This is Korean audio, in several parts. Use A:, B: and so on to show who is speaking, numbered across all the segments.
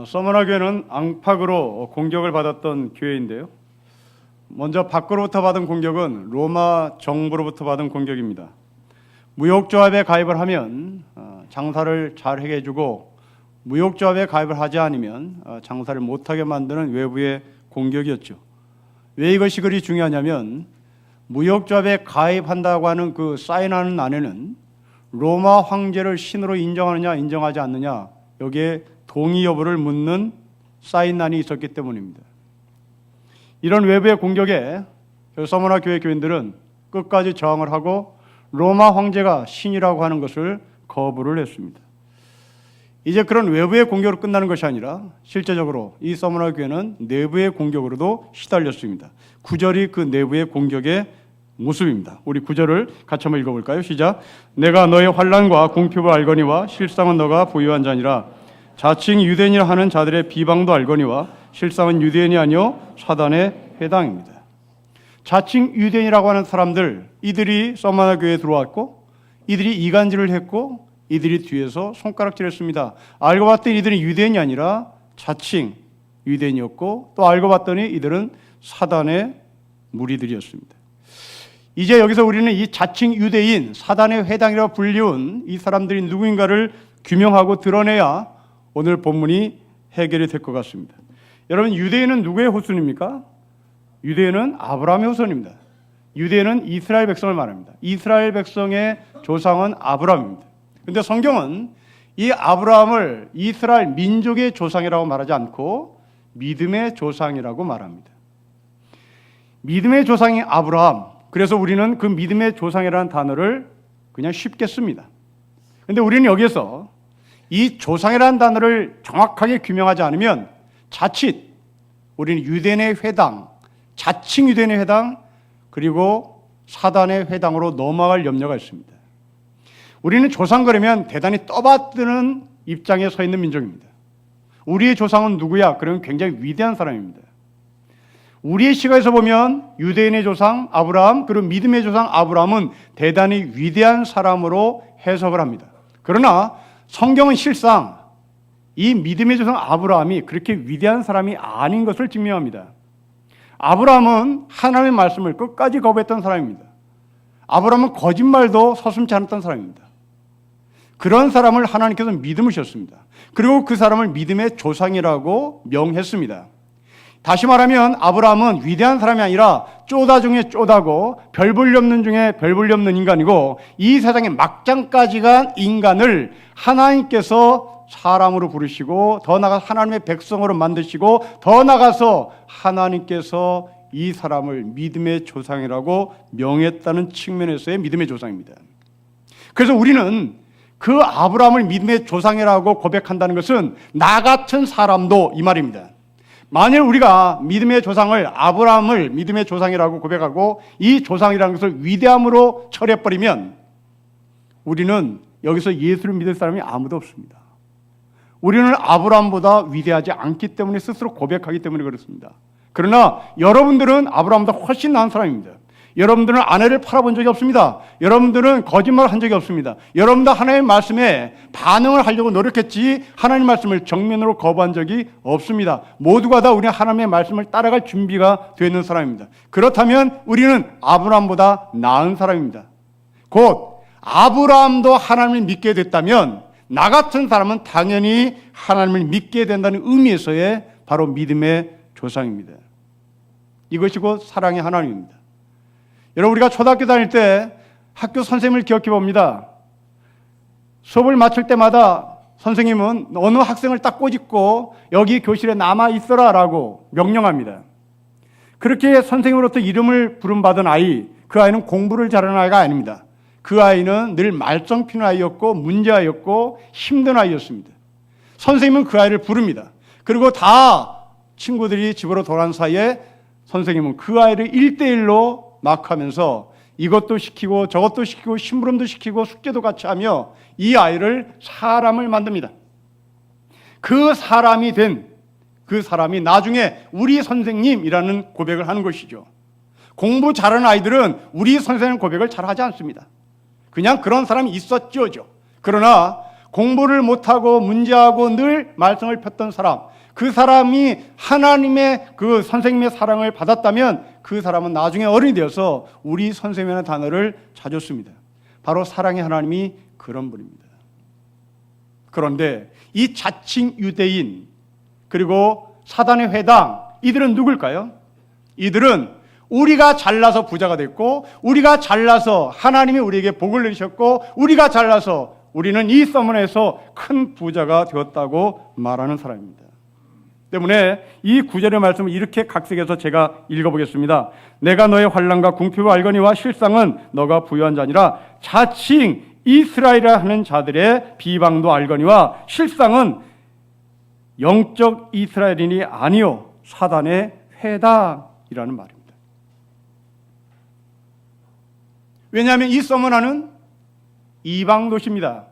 A: 서머나 교회는 앙팍으로 공격을 받았던 교회인데요. 먼저 밖으로부터 받은 공격은 로마 정부로부터 받은 공격입니다. 무역조합에 가입을 하면 장사를 잘 해주고 무역조합에 가입을 하지 않으면 장사를 못하게 만드는 외부의 공격이었죠. 왜 이것이 그리 중요하냐면 무역조합에 가입한다고 하는 그 사인하는 안에는 로마 황제를 신으로 인정하느냐 인정하지 않느냐 여기에 동의 여부를 묻는 사인란이 있었기 때문입니다. 이런 외부의 공격에 서머나 교회 교인들은 끝까지 저항을 하고 로마 황제가 신이라고 하는 것을 거부를 했습니다. 이제 그런 외부의 공격으로 끝나는 것이 아니라 실제적으로 이 서머나 교회는 내부의 공격으로도 시달렸습니다. 9절이 그 내부의 공격의 모습입니다. 우리 9절을 같이 한번 읽어볼까요? 시작. 내가 너의 환난과 궁핍을 알거니와 실상은 너가 부유한 자니라. 자칭 유대인이라 하는 자들의 비방도 알거니와 실상은 유대인이 아니요 사단의 회당입니다. 자칭 유대인이라고 하는 사람들, 이들이 서머나 교회에 들어왔고 이들이 이간질을 했고 이들이 뒤에서 손가락질했습니다. 알고 봤더니 이들은 유대인이 아니라 자칭 유대인이었고 또 알고 봤더니 이들은 사단의 무리들이었습니다. 이제 여기서 우리는 이 자칭 유대인, 사단의 회당이라고 불리운 이 사람들이 누구인가를 규명하고 드러내야 오늘 본문이 해결이 될 것 같습니다. 여러분, 유대인은 누구의 후손입니까? 유대인은 아브라함의 후손입니다. 유대인은 이스라엘 백성을 말합니다. 이스라엘 백성의 조상은 아브라함입니다. 그런데 성경은 이 아브라함을 이스라엘 민족의 조상이라고 말하지 않고 믿음의 조상이라고 말합니다. 믿음의 조상이 아브라함. 그래서 우리는 그 믿음의 조상이라는 단어를 그냥 쉽게 씁니다. 그런데 우리는 여기에서 이 조상이라는 단어를 정확하게 규명하지 않으면 자칫 우리는 유대인의 회당, 자칭 유대인의 회당, 그리고 사단의 회당으로 넘어갈 염려가 있습니다. 우리는 조상거리면 대단히 떠받드는 입장에 서 있는 민족입니다. 우리의 조상은 누구야? 그러면 굉장히 위대한 사람입니다. 우리의 시각에서 보면 유대인의 조상 아브라함, 그리고 믿음의 조상 아브라함은 대단히 위대한 사람으로 해석을 합니다. 그러나 성경은 실상 이 믿음의 조상 아브라함이 그렇게 위대한 사람이 아닌 것을 증명합니다. 아브라함은 하나님의 말씀을 끝까지 거부했던 사람입니다. 아브라함은 거짓말도 서슴지 않았던 사람입니다. 그런 사람을 하나님께서 믿음으셨습니다. 그리고 그 사람을 믿음의 조상이라고 명했습니다. 다시 말하면 아브라함은 위대한 사람이 아니라 쪼다 중에 쪼다고 별 볼 일 없는 중에 별 볼 일 없는 인간이고 이 세상의 막장까지 간 인간을 하나님께서 사람으로 부르시고 더 나아가서 하나님의 백성으로 만드시고 더 나아가서 하나님께서 이 사람을 믿음의 조상이라고 명했다는 측면에서의 믿음의 조상입니다. 그래서 우리는 그 아브라함을 믿음의 조상이라고 고백한다는 것은 나 같은 사람도 이 말입니다. 만일 우리가 믿음의 조상을 아브라함을 믿음의 조상이라고 고백하고 이 조상이라는 것을 위대함으로 처리해버리면 우리는 여기서 예수를 믿을 사람이 아무도 없습니다. 우리는 아브라함보다 위대하지 않기 때문에 스스로 고백하기 때문에 그렇습니다. 그러나 여러분들은 아브라함보다 훨씬 나은 사람입니다. 여러분들은 아내를 팔아본 적이 없습니다. 여러분들은 거짓말을 한 적이 없습니다. 여러분도 하나님의 말씀에 반응을 하려고 노력했지 하나님의 말씀을 정면으로 거부한 적이 없습니다. 모두가 다 우리 하나님의 말씀을 따라갈 준비가 되어 있는 사람입니다. 그렇다면 우리는 아브라함보다 나은 사람입니다. 곧 아브라함도 하나님을 믿게 됐다면 나 같은 사람은 당연히 하나님을 믿게 된다는 의미에서의 바로 믿음의 조상입니다. 이것이 곧 사랑의 하나님입니다. 여러분, 우리가 초등학교 다닐 때 학교 선생님을 기억해 봅니다. 수업을 마칠 때마다 선생님은 어느 학생을 딱 꼬집고 여기 교실에 남아 있어라 라고 명령합니다. 그렇게 선생님으로부터 이름을 부름받은 아이, 그 아이는 공부를 잘하는 아이가 아닙니다. 그 아이는 늘 말썽 피는 아이였고 문제아이였고 힘든 아이였습니다. 선생님은 그 아이를 부릅니다. 그리고 다 친구들이 집으로 돌아온 사이에 선생님은 그 아이를 1대1로 마크하면서 이것도 시키고 저것도 시키고 심부름도 시키고 숙제도 같이 하며 이 아이를 사람을 만듭니다. 그 사람이 된 그 사람이 나중에 우리 선생님이라는 고백을 하는 것이죠. 공부 잘하는 아이들은 우리 선생님 고백을 잘 하지 않습니다. 그냥 그런 사람이 있었죠. 그러나 공부를 못하고 문제하고 늘 말썽을 폈던 사람, 그 사람이 하나님의 그 선생님의 사랑을 받았다면 그 사람은 나중에 어른이 되어서 우리 선생님이라는 단어를 찾았습니다. 바로 사랑의 하나님이 그런 분입니다. 그런데 이 자칭 유대인 그리고 사단의 회당, 이들은 누굴까요? 이들은 우리가 잘나서 부자가 됐고, 우리가 잘나서 하나님이 우리에게 복을 내리셨고, 우리가 잘나서 우리는 이 서문에서 큰 부자가 되었다고 말하는 사람입니다. 때문에 이 구절의 말씀을 이렇게 각색해서 제가 읽어보겠습니다. 내가 너의 환난과 궁핍을 알거니와 실상은 너가 부유한 자니라. 자칭 이스라엘이라 하는 자들의 비방도 알거니와 실상은 영적 이스라엘인이 아니요 사단의 회당이라는 말입니다. 왜냐하면 이 서머나는 이방 도시입니다.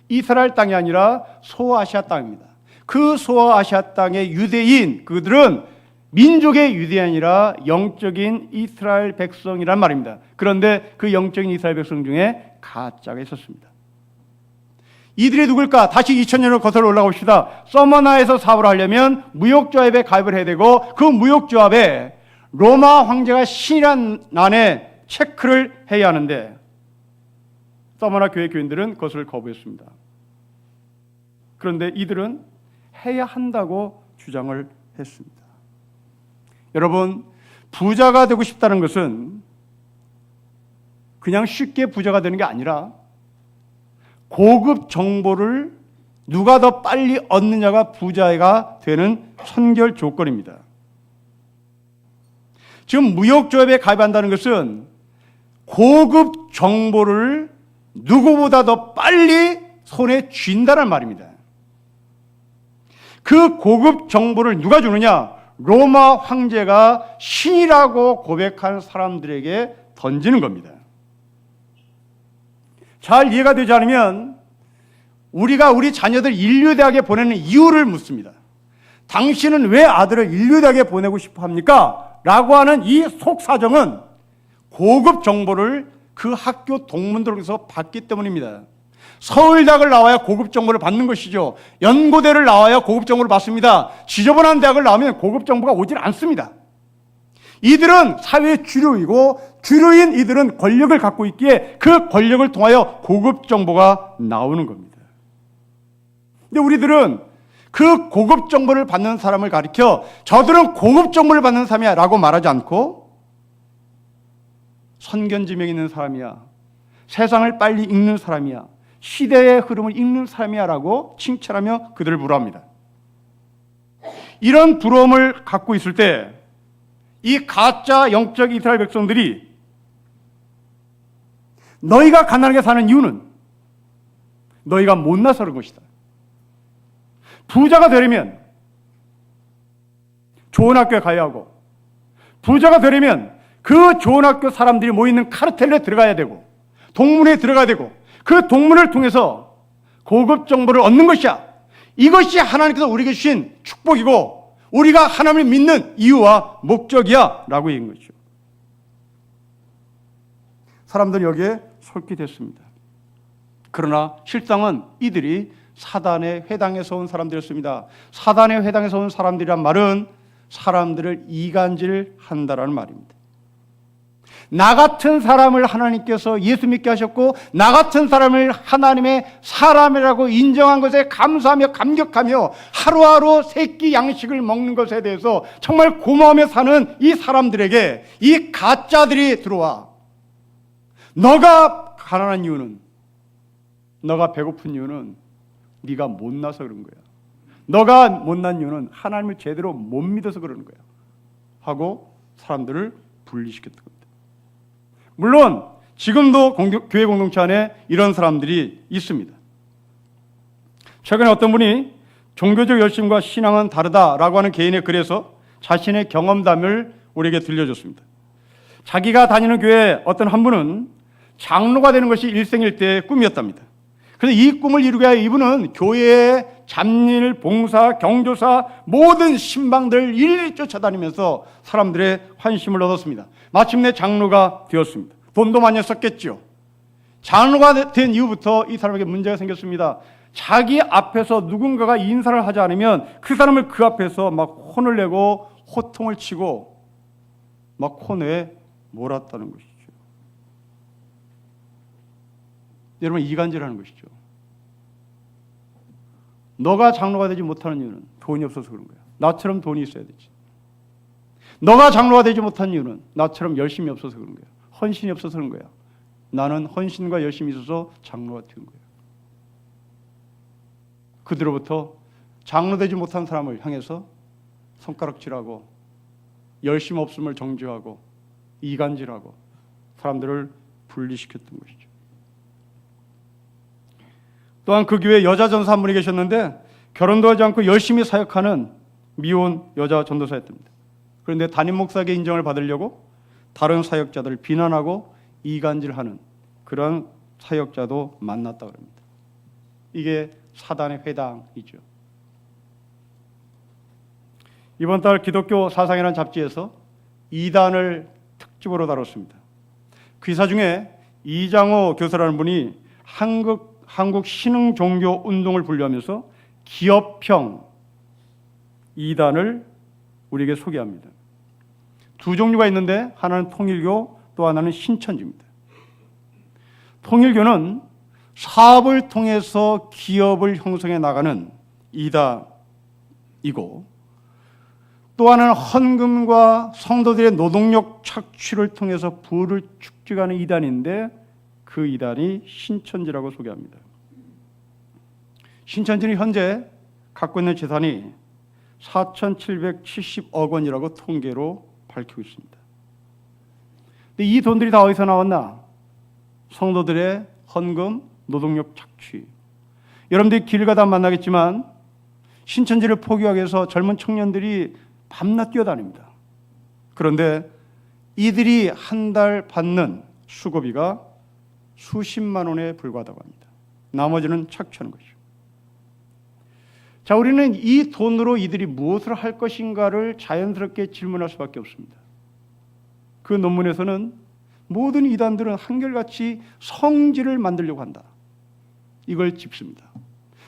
A: 이스라엘 땅이 아니라 소아시아 땅입니다. 그 소아시아 땅의 유대인, 그들은 민족의 유대인이라 영적인 이스라엘 백성이란 말입니다. 그런데 그 영적인 이스라엘 백성 중에 가짜가 있었습니다. 이들이 누굴까? 다시 2000년을 거슬러 올라갑시다. 서머나에서 사업을 하려면 무역조합에 가입을 해야 되고, 그 무역조합에 로마 황제가 신이란 난에 체크를 해야 하는데 서머나 교회 교인들은 그것을 거부했습니다. 그런데 이들은 해야 한다고 주장을 했습니다. 여러분, 부자가 되고 싶다는 것은 그냥 쉽게 부자가 되는 게 아니라 고급 정보를 누가 더 빨리 얻느냐가 부자가 되는 선결 조건입니다. 지금 무역조합에 가입한다는 것은 고급 정보를 누구보다 더 빨리 손에 쥔다는 말입니다. 그 고급 정보를 누가 주느냐? 로마 황제가 신이라고 고백한 사람들에게 던지는 겁니다. 잘 이해가 되지 않으면 우리가 우리 자녀들 인류대학에 보내는 이유를 묻습니다. 당신은 왜 아들을 인류대학에 보내고 싶어 합니까? 라고 하는 이 속사정은 고급 정보를 그 학교 동문들에서 받기 때문입니다. 서울대학을 나와야 고급 정보를 받는 것이죠. 연고대를 나와야 고급 정보를 받습니다. 지저분한 대학을 나오면 고급 정보가 오질 않습니다. 이들은 사회의 주류이고, 주류인 이들은 권력을 갖고 있기에 그 권력을 통하여 고급 정보가 나오는 겁니다. 근데 우리들은 그 고급 정보를 받는 사람을 가리켜 저들은 고급 정보를 받는 사람이야 라고 말하지 않고, 선견지명이 있는 사람이야, 세상을 빨리 읽는 사람이야, 시대의 흐름을 읽는 사람이야 라고 칭찬하며 그들을 부러워합니다. 이런 부러움을 갖고 있을 때 이 가짜 영적 이스라엘 백성들이 너희가 가난하게 사는 이유는 너희가 못나서 그런 것이다. 부자가 되려면 좋은 학교에 가야 하고, 부자가 되려면 그 좋은 학교 사람들이 모이는 카르텔에 들어가야 되고, 동문회에 들어가야 되고, 그 동문을 통해서 고급 정보를 얻는 것이야. 이것이 하나님께서 우리에게 주신 축복이고 우리가 하나님을 믿는 이유와 목적이야 라고 얘기한 거죠. 사람들은 여기에 솔깃했습니다. 그러나 실상은 이들이 사단의 회당에서 온 사람들이었습니다. 사단의 회당에서 온 사람들이란 말은 사람들을 이간질한다라는 말입니다. 나 같은 사람을 하나님께서 예수 믿게 하셨고, 나 같은 사람을 하나님의 사람이라고 인정한 것에 감사하며 감격하며 하루하루 새끼 양식을 먹는 것에 대해서 정말 고마워하며 사는 이 사람들에게 이 가짜들이 들어와, 너가 가난한 이유는, 너가 배고픈 이유는 네가 못나서 그런 거야, 너가 못난 이유는 하나님을 제대로 못 믿어서 그러는 거야 하고 사람들을 분리시켰던 겁니다. 물론 지금도 교회 공동체 안에 이런 사람들이 있습니다. 최근에 어떤 분이 종교적 열심과 신앙은 다르다라고 하는 개인의 글에서 자신의 경험담을 우리에게 들려줬습니다. 자기가 다니는 교회 어떤 한 분은 장로가 되는 것이 일생일대의 꿈이었답니다. 그래서 이 꿈을 이루기 위해 이분은 교회의 잡일, 봉사, 경조사 모든 신방들을 일일이 쫓아다니면서 사람들의 환심을 얻었습니다. 마침내 장로가 되었습니다. 돈도 많이 썼겠죠. 장로가 된 이후부터 이 사람에게 문제가 생겼습니다. 자기 앞에서 누군가가 인사를 하지 않으면 그 사람을 그 앞에서 막 혼을 내고 호통을 치고 막 코너에 몰았다는 것이죠. 여러분, 이간질하는 것이죠. 너가 장로가 되지 못하는 이유는 돈이 없어서 그런 거야. 나처럼 돈이 있어야 되지. 너가 장로가 되지 못한 이유는 나처럼 열심이 없어서 그런 거야. 헌신이 없어서 그런 거야. 나는 헌신과 열심이 있어서 장로가 된 거야. 그들로부터 장로 되지 못한 사람을 향해서 손가락질하고 열심 없음을 정죄하고 이간질하고 사람들을 분리시켰던 것이죠. 또한 그 교회에 여자 전사 한 분이 계셨는데 결혼도 하지 않고 열심히 사역하는 미혼 여자 전도사였답니다. 그런데 담임 목사에게 인정을 받으려고 다른 사역자들을 비난하고 이간질하는 그런 사역자도 만났다고 합니다. 이게 사단의 회당이죠. 이번 달 기독교 사상이라는 잡지에서 이단을 특집으로 다뤘습니다. 그 기사 중에 이장호 교수라는 분이 한국 신흥 종교 운동을 분류하면서 기업형 이단을 우리에게 소개합니다. 두 종류가 있는데 하나는 통일교, 또 하나는 신천지입니다. 통일교는 사업을 통해서 기업을 형성해 나가는 이단이고, 또 하나는 헌금과 성도들의 노동력 착취를 통해서 부를 축적하는 이단인데 그 이단이 신천지라고 소개합니다. 신천지는 현재 갖고 있는 재산이 4,770억 원이라고 통계로 밝히고 있습니다. 근데 이 돈들이 다 어디서 나왔나? 성도들의 헌금, 노동력 착취. 여러분들이 길 가다 만나겠지만 신천지를 포기하기 위해서 젊은 청년들이 밤낮 뛰어다닙니다. 그런데 이들이 한 달 받는 수고비가 수십만 원에 불과하다고 합니다. 나머지는 착취하는 것이죠. 자, 우리는 이 돈으로 이들이 무엇을 할 것인가를 자연스럽게 질문할 수밖에 없습니다. 그 논문에서는 모든 이단들은 한결같이 성지를 만들려고 한다. 이걸 짚습니다.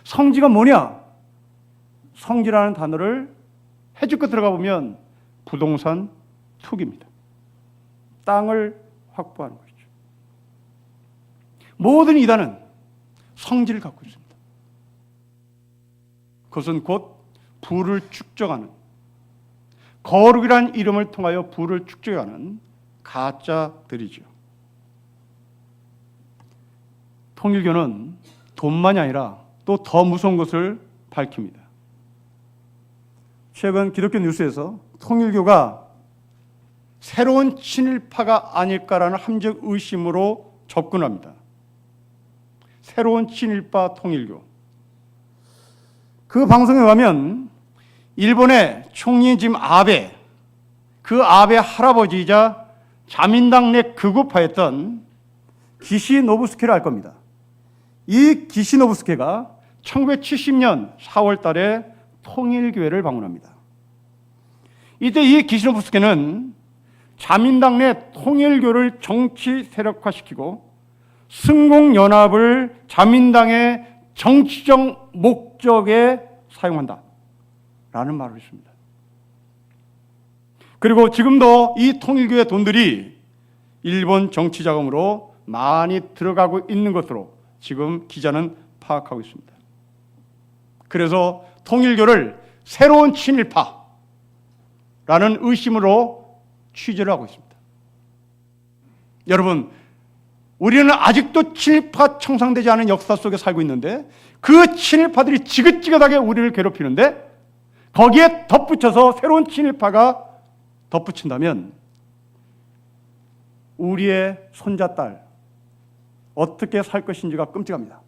A: 성지가 뭐냐? 성지라는 단어를 해주고 들어가 보면 부동산 투기입니다. 땅을 확보하는 것이죠. 모든 이단은 성지를 갖고 있습니다. 그것은 곧 부를 축적하는, 거룩이라는 이름을 통하여 부를 축적하는 가짜들이죠. 통일교는 돈만이 아니라 또 더 무서운 것을 밝힙니다. 최근 기독교 뉴스에서 통일교가 새로운 친일파가 아닐까라는 함정 의심으로 접근합니다. 새로운 친일파 통일교. 그 방송에 가면 일본의 총리 지금 아베, 그 아베 할아버지이자 자민당 내 극우파였던 기시노부스케를 알 겁니다. 이 기시노부스케가 1970년 4월 달에 통일교회를 방문합니다. 이때 이 기시노부스케는 자민당 내 통일교를 정치 세력화시키고 승공연합을 자민당의 정치적 목적에 사용한다 라는 말을 했습니다. 그리고 지금도 이 통일교의 돈들이 일본 정치자금으로 많이 들어가고 있는 것으로 지금 기자는 파악하고 있습니다. 그래서 통일교를 새로운 친일파라는 의심으로 취재를 하고 있습니다. 여러분, 우리는 아직도 친일파 청산되지 않은 역사 속에 살고 있는데 그 친일파들이 지긋지긋하게 우리를 괴롭히는데 거기에 덧붙여서 새로운 친일파가 덧붙인다면 우리의 손자딸 어떻게 살 것인지가 끔찍합니다.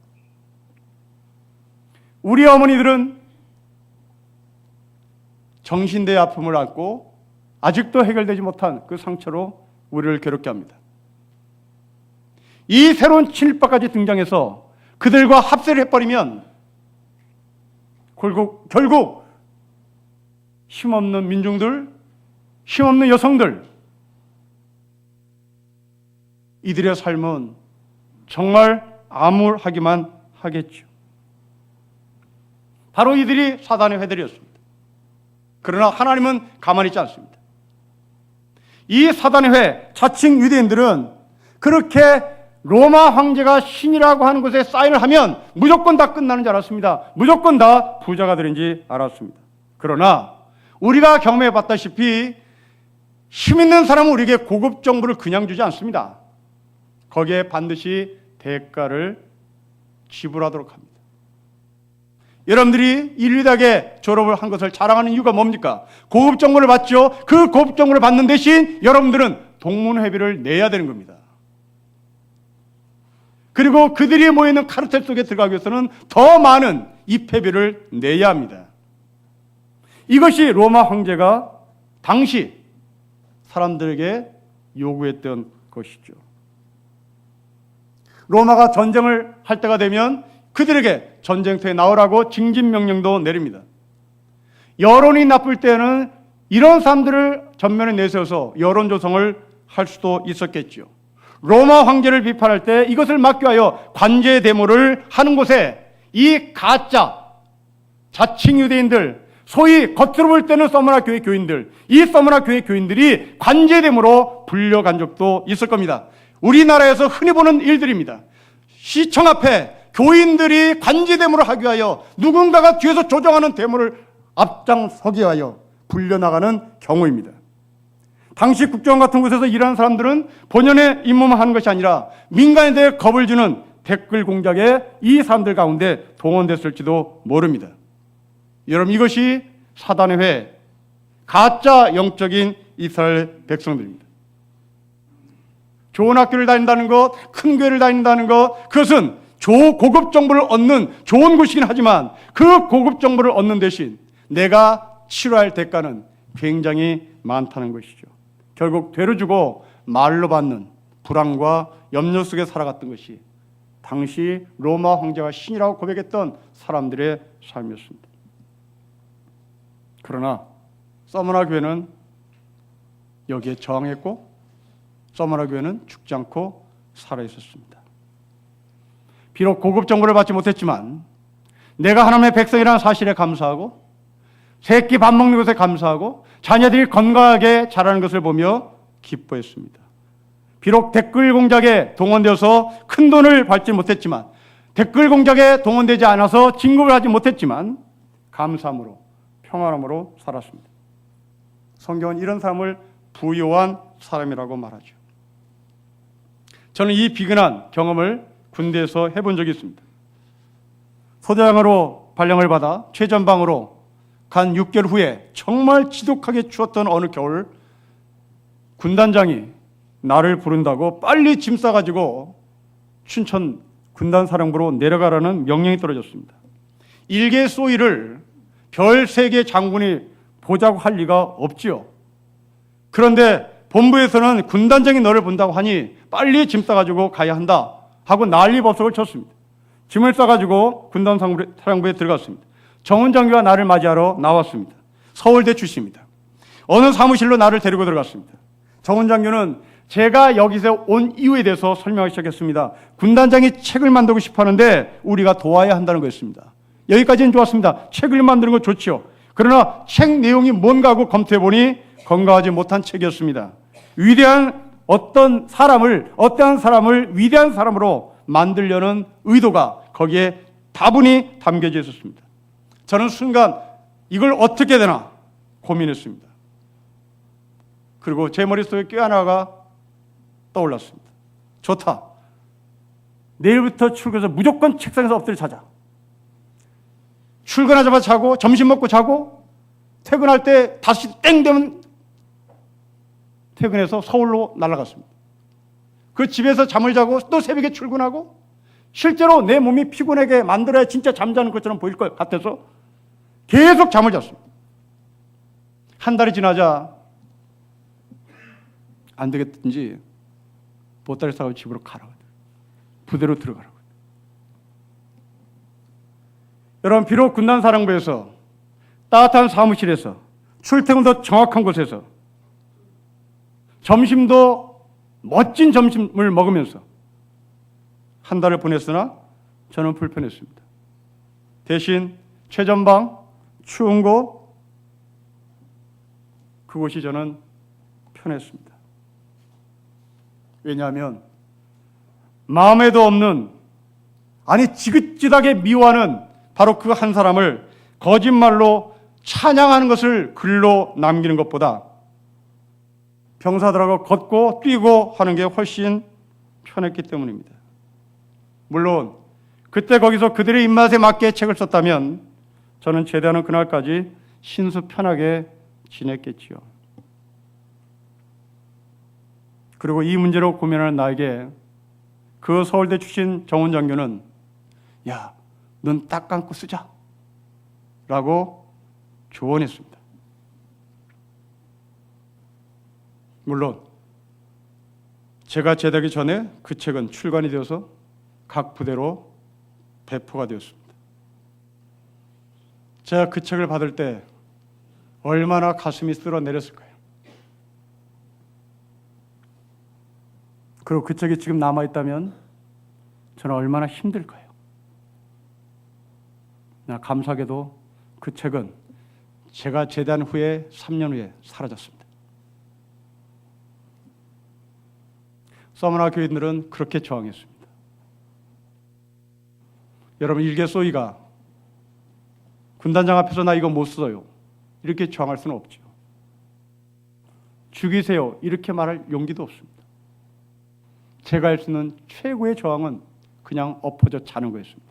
A: 우리 어머니들은 정신대의 아픔을 안고 아직도 해결되지 못한 그 상처로 우리를 괴롭게 합니다. 이 새로운 친일파까지 등장해서 그들과 합세를 해버리면 결국 힘없는 민중들, 힘없는 여성들, 이들의 삶은 정말 암울하기만 하겠죠. 바로 이들이 사단의 회들이었습니다. 그러나 하나님은 가만히 있지 않습니다. 이 사단의 회, 자칭 유대인들은 그렇게 로마 황제가 신이라고 하는 것에 사인을 하면 무조건 다 끝나는 줄 알았습니다. 무조건 다 부자가 되는지 알았습니다. 그러나 우리가 경험해 봤다시피 힘 있는 사람은 우리에게 고급 정보를 그냥 주지 않습니다. 거기에 반드시 대가를 지불하도록 합니다. 여러분들이 인류대학에 졸업을 한 것을 자랑하는 이유가 뭡니까? 고급 정보를 받죠. 그 고급 정보를 받는 대신 여러분들은 동문회비를 내야 되는 겁니다. 그리고 그들이 모여있는 카르텔 속에 들어가기 위해서는 더 많은 입회비를 내야 합니다. 이것이 로마 황제가 당시 사람들에게 요구했던 것이죠. 로마가 전쟁을 할 때가 되면 그들에게 전쟁터에 나오라고 징집명령도 내립니다. 여론이 나쁠 때는 이런 사람들을 전면에 내세워서 여론 조성을 할 수도 있었겠죠. 로마 황제를 비판할 때 이것을 막기 위하여 관제 데모를 하는 곳에 이 가짜 자칭 유대인들, 소위 겉으로 볼 때는 서머나 교회 교인들, 이 서머나 교회 교인들이 관제 데모로 불려간 적도 있을 겁니다. 우리나라에서 흔히 보는 일들입니다. 시청 앞에 교인들이 관제 데모를 하기 위하여 누군가가 뒤에서 조종하는 데모를 앞장서기 위하여 불려나가는 경우입니다. 당시 국정원 같은 곳에서 일하는 사람들은 본연의 임무만 하는 것이 아니라 민간에 대해 겁을 주는 댓글 공작에 이 사람들 가운데 동원됐을지도 모릅니다. 여러분, 이것이 사단의 회, 가짜 영적인 이스라엘 백성들입니다. 좋은 학교를 다닌다는 것, 큰 교회를 다닌다는 것, 그것은 고급 정보를 얻는 좋은 곳이긴 하지만 그 고급 정보를 얻는 대신 내가 치러야 할 대가는 굉장히 많다는 것이죠. 결국 되로 주고 말로 받는 불안과 염려 속에 살아갔던 것이 당시 로마 황제가 신이라고 고백했던 사람들의 삶이었습니다. 그러나 서머나 교회는 여기에 저항했고 서머나 교회는 죽지 않고 살아있었습니다. 비록 고급 정보를 받지 못했지만 내가 하나님의 백성이라는 사실에 감사하고 새끼 밥 먹는 것에 감사하고 자녀들이 건강하게 자라는 것을 보며 기뻐했습니다. 비록 댓글 공작에 동원되어서 큰 돈을 받지 못했지만 댓글 공작에 동원되지 않아서 진급을 하지 못했지만 감사함으로 평안함으로 살았습니다. 성경은 이런 사람을 부요한 사람이라고 말하죠. 저는 이 비근한 경험을 군대에서 해본 적이 있습니다. 소대장으로 발령을 받아 최전방으로 간 6개월 후에 정말 지독하게 추웠던 어느 겨울 군단장이 나를 부른다고 빨리 짐 싸가지고 춘천 군단사령부로 내려가라는 명령이 떨어졌습니다. 일개 소위를 별 3개 장군이 보자고 할 리가 없지요. 그런데 본부에서는 군단장이 너를 본다고 하니 빨리 짐 싸가지고 가야 한다 하고 난리법석을 쳤습니다. 짐을 싸가지고 군단사령부에 들어갔습니다. 정훈장교가 나를 맞이하러 나왔습니다. 서울대 출신입니다. 어느 사무실로 나를 데리고 들어갔습니다. 정훈장교는 제가 여기서 온 이유에 대해서 설명하기 시작했습니다. 군단장이 책을 만들고 싶어 하는데 우리가 도와야 한다는 거였습니다. 여기까지는 좋았습니다. 책을 만드는 건 좋지요. 그러나 책 내용이 뭔가 하고 검토해보니 건강하지 못한 책이었습니다. 어떠한 사람을 위대한 사람으로 만들려는 의도가 거기에 다분히 담겨져 있었습니다. 저는 순간 이걸 어떻게 되나 고민했습니다. 그리고 제 머릿속에 꾀하나가 떠올랐습니다. 좋다. 내일부터 출근해서 무조건 책상에서 엎드려 자자. 출근하자마자 자고 점심 먹고 자고 퇴근할 때 다시 땡 되면 퇴근해서 서울로 날아갔습니다. 그 집에서 잠을 자고 또 새벽에 출근하고 실제로 내 몸이 피곤하게 만들어야 진짜 잠자는 것처럼 보일 것 같아서 계속 잠을 잤습니다. 한 달이 지나자 안 되겠든지 보따리 싸고 집으로 가라고 부대로 들어가라고. 여러분, 비록 군단사령부에서 따뜻한 사무실에서 출퇴근도 정확한 곳에서 점심도 멋진 점심을 먹으면서 한 달을 보냈으나 저는 불편했습니다. 대신 최전방, 추운 곳, 그곳이 저는 편했습니다. 왜냐하면 마음에도 없는, 아니 지긋지긋하게 미워하는 바로 그 한 사람을 거짓말로 찬양하는 것을 글로 남기는 것보다 병사들하고 걷고 뛰고 하는 게 훨씬 편했기 때문입니다. 물론 그때 거기서 그들의 입맛에 맞게 책을 썼다면 저는 제대하는 그날까지 신수 편하게 지냈겠지요. 그리고 이 문제로 고민하는 나에게 그 서울대 출신 정원 장교는 야, 눈 딱 감고 쓰자 라고 조언했습니다. 물론 제가 제대하기 전에 그 책은 출간이 되어서 각 부대로 배포가 되었습니다. 제가 그 책을 받을 때 얼마나 가슴이 쓸어내렸을까요? 그리고 그 책이 지금 남아있다면 저는 얼마나 힘들까요? 감사하게도 그 책은 제가 제대한 후에 3년 후에 사라졌습니다. 서머나 교인들은 그렇게 저항했습니다. 여러분, 일개 소위가 군단장 앞에서 나 이거 못 써요 이렇게 저항할 수는 없죠. 죽이세요 이렇게 말할 용기도 없습니다. 제가 할 수 있는 최고의 저항은 그냥 엎어져 자는 거였습니다.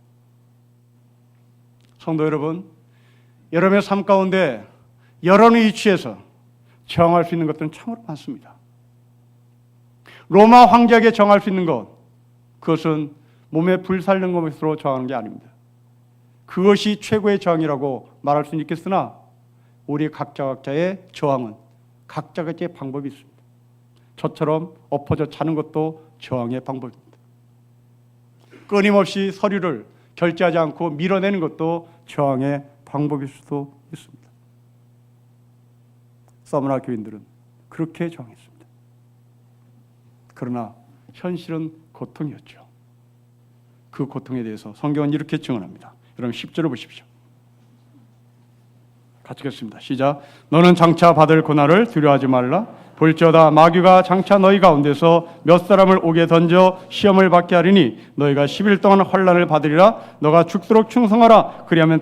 A: 성도 여러분, 여러분의 삶 가운데 여러분의 위치에서 저항할 수 있는 것들은 참으로 많습니다. 로마 황제에게 저항할 수 있는 것, 그것은 몸에 불 살는 것으로 저항하는 게 아닙니다. 그것이 최고의 저항이라고 말할 수는 있겠으나 우리 각자의 저항은 각자의 방법이 있습니다. 저처럼 엎어져 자는 것도 저항의 방법입니다. 끊임없이 서류를 결제하지 않고 밀어내는 것도 저항의 방법일 수도 있습니다. 서머나 교인들은 그렇게 저항했습니다. 그러나 현실은 고통이었죠. 그 고통에 대해서 성경은 이렇게 증언합니다. 여러분 10절을 보십시오. 같이 읽겠습니다. 시작. 너는 장차 받을 고난을 두려워하지 말라. 볼지어다 마귀가 장차 너희 가운데서 몇 사람을 옥에 던져 시험을 받게 하리니 너희가 10일 동안 환난을 받으리라. 너가 죽도록 충성하라. 그리하면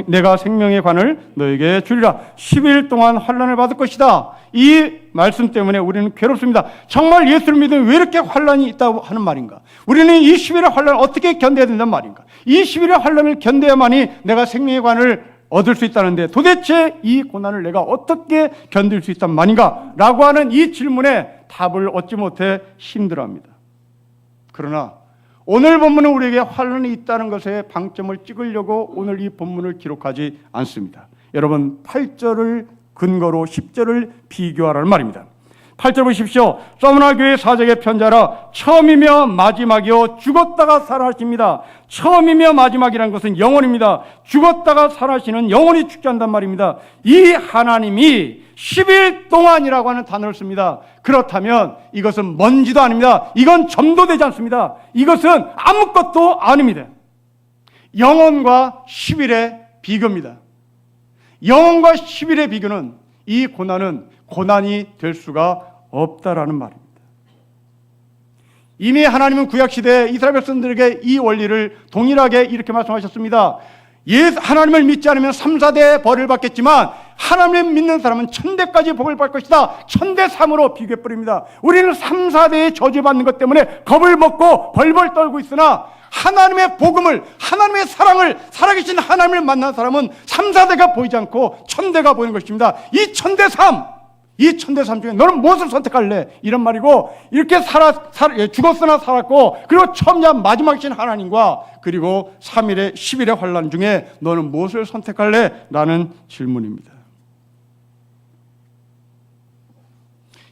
A: 내가 생명의 관을 너에게 주리라. 10일 동안 환난을 받을 것이다. 이 말씀 때문에 우리는 괴롭습니다. 정말 예수를 믿으면 왜 이렇게 환난이 있다고 하는 말인가? 우리는 이 10일의 환난을 어떻게 견뎌야 된다는 말인가? 이 10일의 환난을 견뎌야만이 내가 생명의 관을 얻을 수 있다는데 도대체 이 고난을 내가 어떻게 견딜 수 있단 말인가? 라고 하는 이 질문에 답을 얻지 못해 힘들어합니다. 그러나 오늘 본문은 우리에게 환난이 있다는 것에 방점을 찍으려고 오늘 이 본문을 기록하지 않습니다. 여러분 8절을 근거로 10절을 비교하라는 말입니다. 8절 보십시오. 서머나 교회 사적의 편자라. 처음이며 마지막이요 죽었다가 살아나십니다. 처음이며 마지막이라는 것은 영원입니다. 죽었다가 살아나시는 영원히 죽지 않단 말입니다. 이 하나님이 10일 동안이라고 하는 단어를 씁니다. 그렇다면 이것은 먼지도 아닙니다. 이건 점도 되지 않습니다. 이것은 아무것도 아닙니다. 영원과 10일의 비교입니다. 영원과 10일의 비교는 이 고난은 고난이 될 수가 없다라는 말입니다. 이미 하나님은 구약시대에 이스라엘 백성들에게 이 원리를 동일하게 이렇게 말씀하셨습니다. 하나님을 믿지 않으면 3, 4대의 벌을 받겠지만 하나님을 믿는 사람은 1000대까지 복을 받을 것이다. 1000대3으로 비교해버립니다. 우리는 3, 4대의 저주받는 것 때문에 겁을 먹고 벌벌 떨고 있으나 하나님의 복음을, 하나님의 사랑을, 살아계신 하나님을 만난 사람은 3, 4대가 보이지 않고 1000대가 보이는 것입니다. 이 1000대3, 이 1000대3 중에 너는 무엇을 선택할래? 이런 말이고, 이렇게 죽었으나 살았고, 그리고 처음이자 마지막이신 하나님과 그리고 3일의 10일의 환난 중에 너는 무엇을 선택할래? 라는 질문입니다.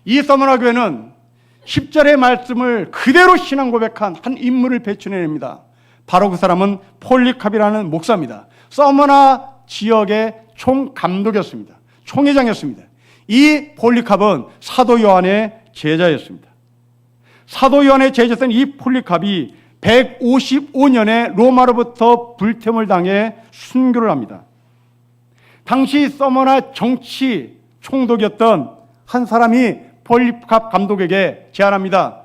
A: 이 서머나 교회는 10절의 말씀을 그대로 신앙 고백한 한 인물을 배출해냅니다. 바로 그 사람은 폴리캅이라는 목사입니다. 서머나 지역의 총감독이었습니다. 총회장이었습니다. 이 폴리캅은 사도 요한의 제자였습니다. 사도 요한의 제자였던 이 폴리캅이 155년에 로마로부터 불태움을 당해 순교를 합니다. 당시 서머나 정치 총독이었던 한 사람이 폴리캅 감독에게 제안합니다.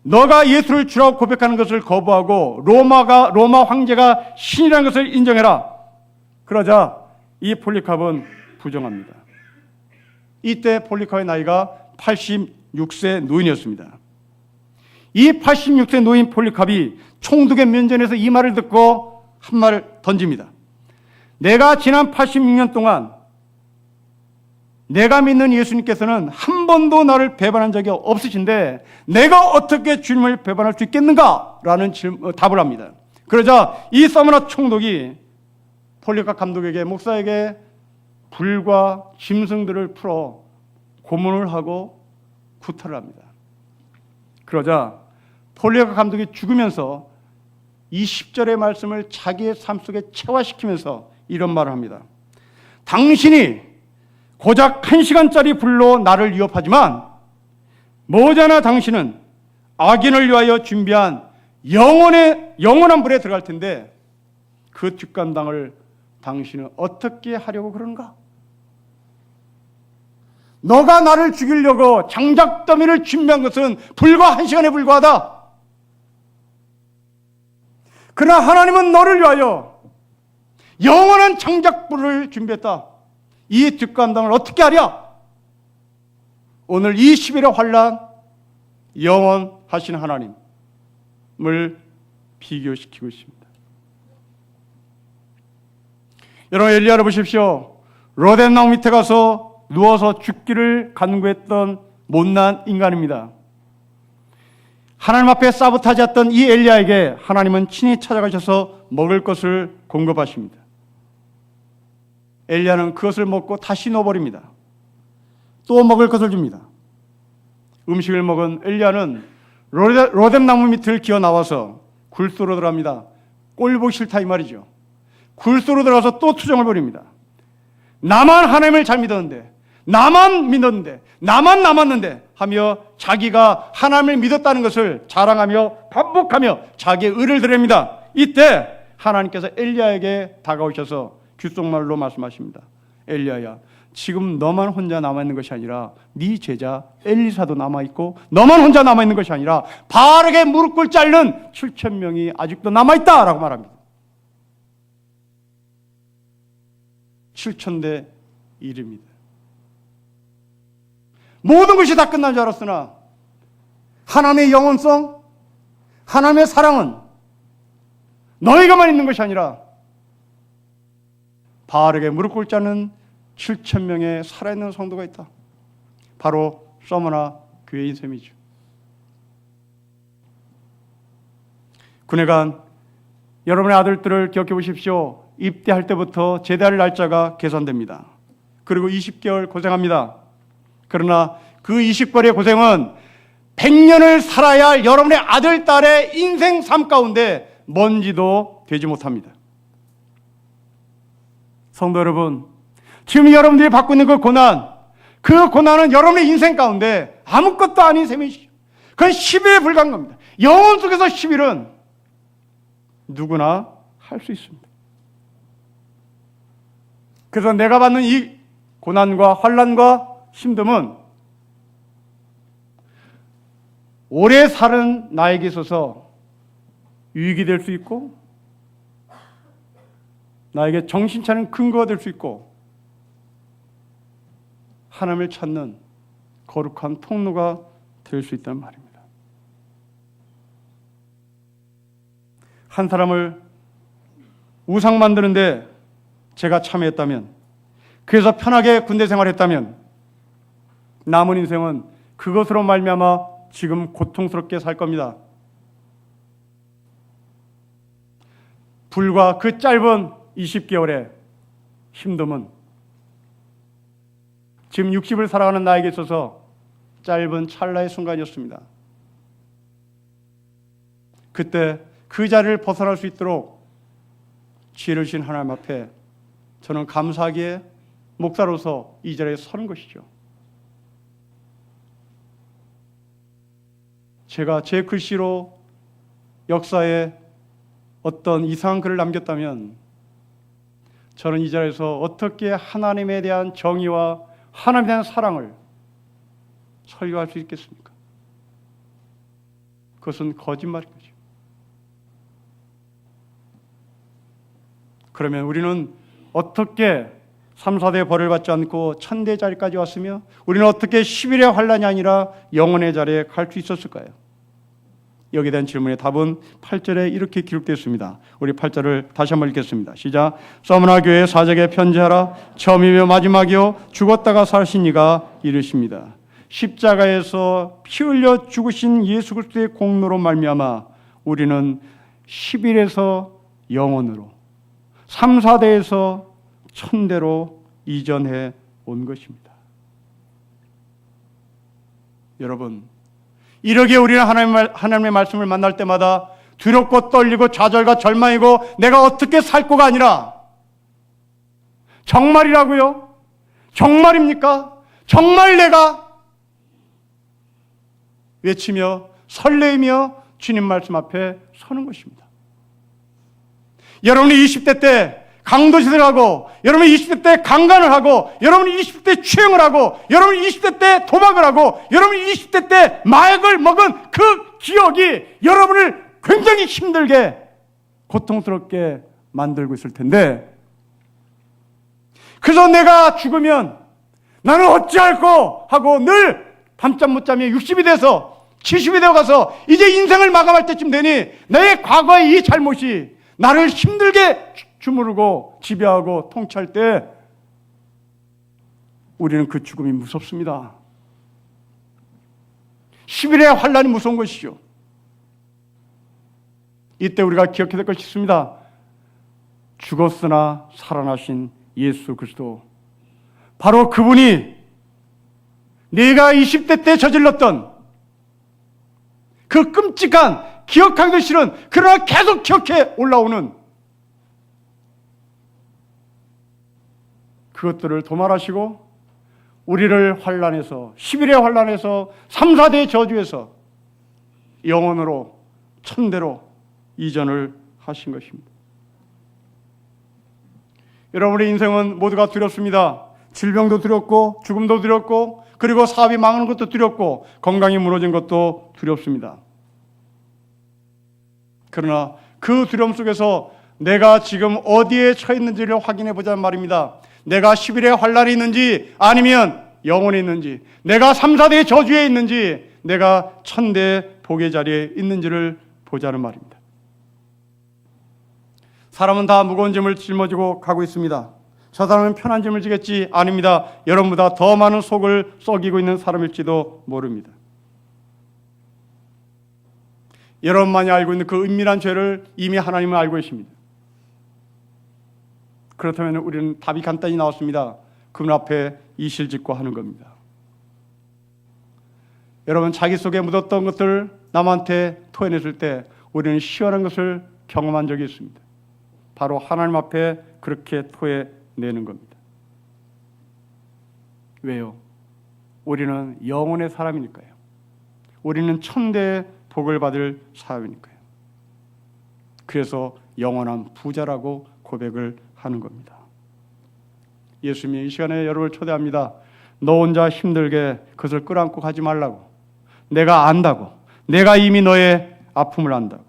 A: 너가 예수를 주라고 고백하는 것을 거부하고 로마 황제가 신이라는 것을 인정해라. 그러자 이 폴리캅은 부정합니다. 이때 폴리캅의 나이가 86세 노인이었습니다. 이 86세 노인 폴리캅이 총독의 면전에서 이 말을 듣고 한 말을 던집니다. 내가 지난 86년 동안 내가 믿는 예수님께서는 한 번도 나를 배반한 적이 없으신데 내가 어떻게 주님을 배반할 수 있겠는가? 라는 답을 합니다. 그러자 이 서머나 총독이 폴리캅 감독에게 목사에게 불과 짐승들을 풀어 고문을 하고 구타를 합니다. 그러자 폴리캅 감독이 죽으면서 이 10절의 말씀을 자기의 삶 속에 체화시키면서 이런 말을 합니다. 당신이 고작 1시간짜리 불로 나를 위협하지만 머지않아 당신은 악인을 위하여 준비한 영원한 불에 들어갈 텐데 그 뒷감당을 당신은 어떻게 하려고 그러는가? 너가 나를 죽이려고 장작더미를 준비한 것은 불과 1시간에 불과하다. 그러나 하나님은 너를 위하여 영원한 장작불을 준비했다. 이 뒷감당을 어떻게 하랴? 오늘 이 10일의 환난, 영원하신 하나님을 비교시키고 있습니다. 여러분, 엘리야를 보십시오. 로뎀나무 밑에 가서 누워서 죽기를 간구했던 못난 인간입니다. 하나님 앞에 사보타지했던 이 엘리야에게 하나님은 친히 찾아가셔서 먹을 것을 공급하십니다. 엘리야는 그것을 먹고 다시 넣어버립니다. 또 먹을 것을 줍니다. 음식을 먹은 엘리야는 로뎀나무 밑을 기어 나와서 굴 속으로 들어갑니다. 꼴 보기 싫다 이 말이죠. 굴 속으로 들어가서 또 투정을 벌입니다. 나만 하나님을 잘 믿었는데, 나만 믿었는데, 나만 남았는데 하며 자기가 하나님을 믿었다는 것을 자랑하며 반복하며 자기의 의를 드립니다. 이때 하나님께서 엘리야에게 다가오셔서 귓속말로 말씀하십니다. 엘리야야, 지금 너만 혼자 남아있는 것이 아니라 네 제자 엘리사도 남아있고 너만 혼자 남아있는 것이 아니라 바르게 무릎 꿇지 않는 7,000명이 아직도 남아있다라고 말합니다. 7,000대 1입니다. 모든 것이 다 끝난 줄 알았으나 하나님의 영원성, 하나님의 사랑은 너희가만 있는 것이 아니라 바르게 무릎 꿇지 않는 7,000명의 살아있는 성도가 있다. 바로 서머나 교회인 셈이죠. 군에간 여러분의 아들들을 기억해 보십시오. 입대할 때부터 제대할 날짜가 계산됩니다. 그리고 20개월 고생합니다. 그러나 그 20개월의 고생은 100년을 살아야 할 여러분의 아들, 딸의 인생 삶 가운데 먼지도 되지 못합니다. 성도 여러분, 지금 여러분들이 받고 있는 그 고난은 여러분의 인생 가운데 아무것도 아닌 셈이시죠. 그건 10일에 불과한 겁니다. 영혼 속에서 10일은 누구나 할 수 있습니다. 그래서 내가 받는 이 고난과 환난과 힘듦은 오래 사는 나에게 있어서 유익이 될 수 있고 나에게 정신 차리는 근거가 될 수 있고 하나님을 찾는 거룩한 통로가 될 수 있다는 말입니다. 한 사람을 우상 만드는데 제가 참여했다면, 그래서 편하게 군대 생활했다면 남은 인생은 그것으로 말미암아 지금 고통스럽게 살 겁니다. 불과 그 짧은 20개월의 힘듦은 지금 60을 살아가는 나에게 있어서 짧은 찰나의 순간이었습니다. 그때 그 자리를 벗어날 수 있도록 지혜를 주신 하나님 앞에 저는 감사하기에 목사로서 이 자리에 서는 것이죠. 제가 제 글씨로 역사에 어떤 이상한 글을 남겼다면 저는 이 자리에서 어떻게 하나님에 대한 정의와 하나님에 대한 사랑을 설교할 수 있겠습니까? 그것은 거짓말인 거죠. 그러면 우리는 어떻게 3, 4대 벌을 받지 않고 천대 자리까지 왔으며 우리는 어떻게 10일의 환란이 아니라 영원의 자리에 갈 수 있었을까요? 여기에 대한 질문의 답은 8절에 이렇게 기록되어 있습니다. 우리 8절을 다시 한번 읽겠습니다. 시작. 서머나 교회 사적에 편지하라. 처음이며 마지막이요 죽었다가 사신 이가 이르십니다. 십자가에서 피 흘려 죽으신 예수 그리스도의 공로로 말미암아 우리는 10일에서 영원으로 3, 4대에서 천대로 이전해 온 것입니다. 여러분, 이러기에 우리는 하나님의 말씀을 만날 때마다 두렵고 떨리고 좌절과 절망이고 내가 어떻게 살 거가 아니라 정말이라고요? 정말입니까? 정말 내가? 외치며 설레이며 주님 말씀 앞에 서는 것입니다. 여러분이 20대 때 강도짓을 하고, 여러분이 20대 때 강간을 하고, 여러분이 20대 때 추행을 하고, 여러분이 20대 때 도박을 하고, 여러분이 20대 때 마약을 먹은 그 기억이 여러분을 굉장히 힘들게 고통스럽게 만들고 있을 텐데, 그래서 내가 죽으면 나는 어찌할꼬 하고 늘 밤잠 못 자며 60이 돼서 70이 되어 가서 이제 인생을 마감할 때쯤 되니 내 과거의 이 잘못이 나를 힘들게 주무르고 지배하고 통치할 때 우리는 그 죽음이 무섭습니다. 10일의 환란이 무서운 것이죠. 이때 우리가 기억해야 될 것이 있습니다. 죽었으나 살아나신 예수 그리스도, 바로 그분이 내가 20대 때 저질렀던 그 끔찍한, 기억하기도 싫은, 그러나 계속 기억해 올라오는 그것들을 도말하시고 우리를 환란에서, 10일의 환란에서 3, 4대의 저주에서 영원으로 천대로 이전을 하신 것입니다. 여러분의 인생은 모두가 두렵습니다. 질병도 두렵고 죽음도 두렵고 그리고 사업이 망하는 것도 두렵고 건강이 무너진 것도 두렵습니다. 그러나 그 두려움 속에서 내가 지금 어디에 처해 있는지를 확인해 보자는 말입니다. 내가 10일의 환란이 있는지 아니면 영원에 있는지, 내가 3, 4대의 저주에 있는지, 내가 천대의 복의 자리에 있는지를 보자는 말입니다. 사람은 다 무거운 짐을 짊어지고 가고 있습니다. 저 사람은 편한 짐을 지겠지? 아닙니다. 여러분보다 더 많은 속을 썩이고 있는 사람일지도 모릅니다. 여러분만이 알고 있는 그 은밀한 죄를 이미 하나님은 알고 계십니다. 그렇다면 우리는 답이 간단히 나왔습니다. 그분 앞에 이실직고 하는 겁니다. 여러분, 자기 속에 묻었던 것들 남한테 토해냈을 때 우리는 시원한 것을 경험한 적이 있습니다. 바로 하나님 앞에 그렇게 토해내는 겁니다. 왜요? 우리는 영혼의 사람이니까요. 우리는 천대의 복을 받을 사람이니까요. 그래서 영원한 부자라고 고백을 하는 겁니다. 예수님이 이 시간에 여러분을 초대합니다. 너 혼자 힘들게 그것을 끌어안고 가지 말라고. 내가 안다고. 내가 이미 너의 아픔을 안다고.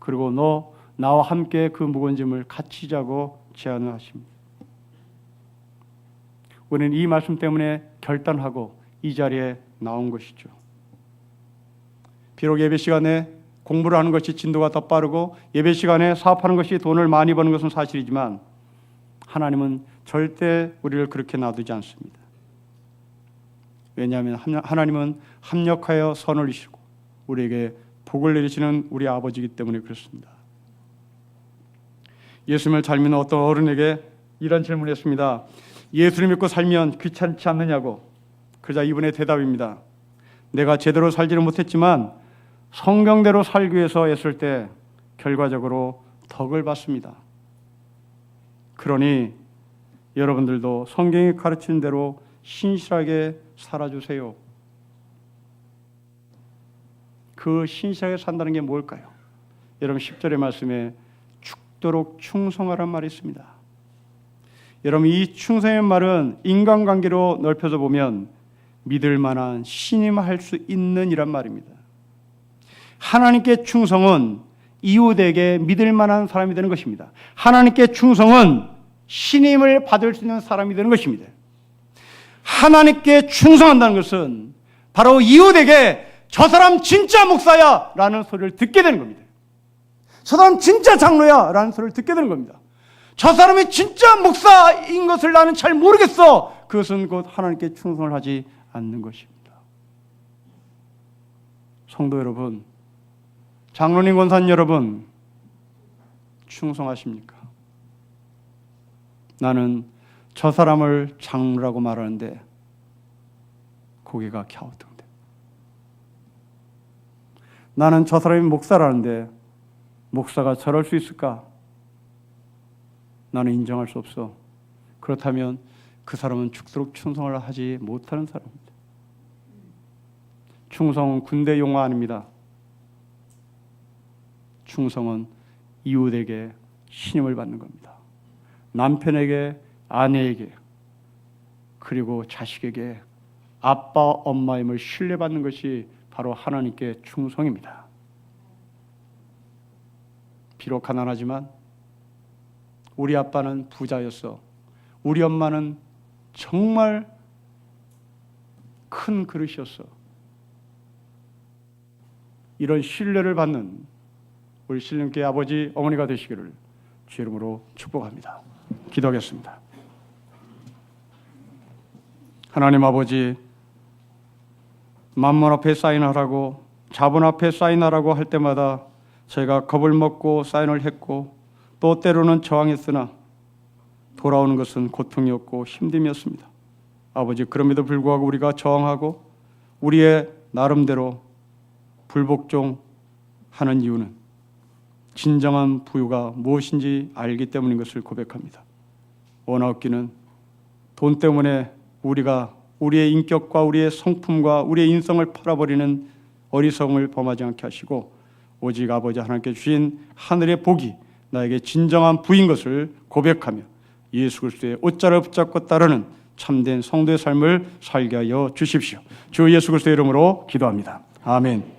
A: 그리고 너 나와 함께 그 무거운 짐을 같이 자고 제안을 하십니다. 우리는 이 말씀 때문에 결단하고 이 자리에 나온 것이죠. 비록 예배 시간에 공부를 하는 것이 진도가 더 빠르고 예배 시간에 사업하는 것이 돈을 많이 버는 것은 사실이지만 하나님은 절대 우리를 그렇게 놔두지 않습니다. 왜냐하면 하나님은 합력하여 선을 이시고 우리에게 복을 내리시는 우리 아버지이기 때문에 그렇습니다. 예수님을 잘 믿는 어떤 어른에게 이런 질문을 했습니다. 예수를 믿고 살면 귀찮지 않느냐고. 그러자 이분의 대답입니다. 내가 제대로 살지는 못했지만 성경대로 살기 위해서 애쓸 때 결과적으로 덕을 받습니다. 그러니 여러분들도 성경이 가르치는 대로 신실하게 살아주세요. 그 신실하게 산다는 게 뭘까요? 여러분 10절의 말씀에 죽도록 충성하란 말이 있습니다. 여러분 이 충성의 말은 인간관계로 넓혀서 보면 믿을 만한 신임할 수 있는 이란 말입니다. 하나님께 충성은 이웃에게 믿을 만한 사람이 되는 것입니다. 하나님께 충성은 신임을 받을 수 있는 사람이 되는 것입니다. 하나님께 충성한다는 것은 바로 이웃에게 저 사람 진짜 목사야 라는 소리를 듣게 되는 겁니다. 저 사람 진짜 장로야 라는 소리를 듣게 되는 겁니다. 저 사람이 진짜 목사인 것을 나는 잘 모르겠어. 그것은 곧 하나님께 충성을 하지 않는 것입니다. 성도 여러분, 장로님, 권사님 여러분, 충성하십니까? 나는 저 사람을 장로라고 말하는데 고개가 갸우뚱대. 나는 저 사람이 목사라는데 목사가 저럴 수 있을까? 나는 인정할 수 없어. 그렇다면 그 사람은 죽도록 충성을 하지 못하는 사람입니다. 충성은 군대 용어 아닙니다. 충성은 이웃에게 신임을 받는 겁니다. 남편에게, 아내에게, 그리고 자식에게 아빠, 엄마임을 신뢰받는 것이 바로 하나님께 충성입니다. 비록 가난하지만 우리 아빠는 부자였어. 우리 엄마는 정말 큰 그릇이었어. 이런 신뢰를 받는 우리 신령께 아버지, 어머니가 되시기를 주의 이름으로 축복합니다. 기도하겠습니다. 하나님 아버지, 만몬 앞에 사인하라고, 자본 앞에 사인하라고 할 때마다 저희가 겁을 먹고 사인을 했고 또 때로는 저항했으나 돌아오는 것은 고통이었고 힘듦이었습니다. 아버지, 그럼에도 불구하고 우리가 저항하고 우리의 나름대로 불복종하는 이유는 진정한 부유가 무엇인지 알기 때문인 것을 고백합니다. 원하옵기는 돈 때문에 우리가 우리의 인격과 우리의 성품과 우리의 인성을 팔아버리는 어리석음을 범하지 않게 하시고 오직 아버지 하나님께 주신 하늘의 복이 나에게 진정한 부인 것을 고백하며 예수 그리스도의 옷자를 붙잡고 따르는 참된 성도의 삶을 살게 하여 주십시오. 주 예수 그리스도의 이름으로 기도합니다. 아멘.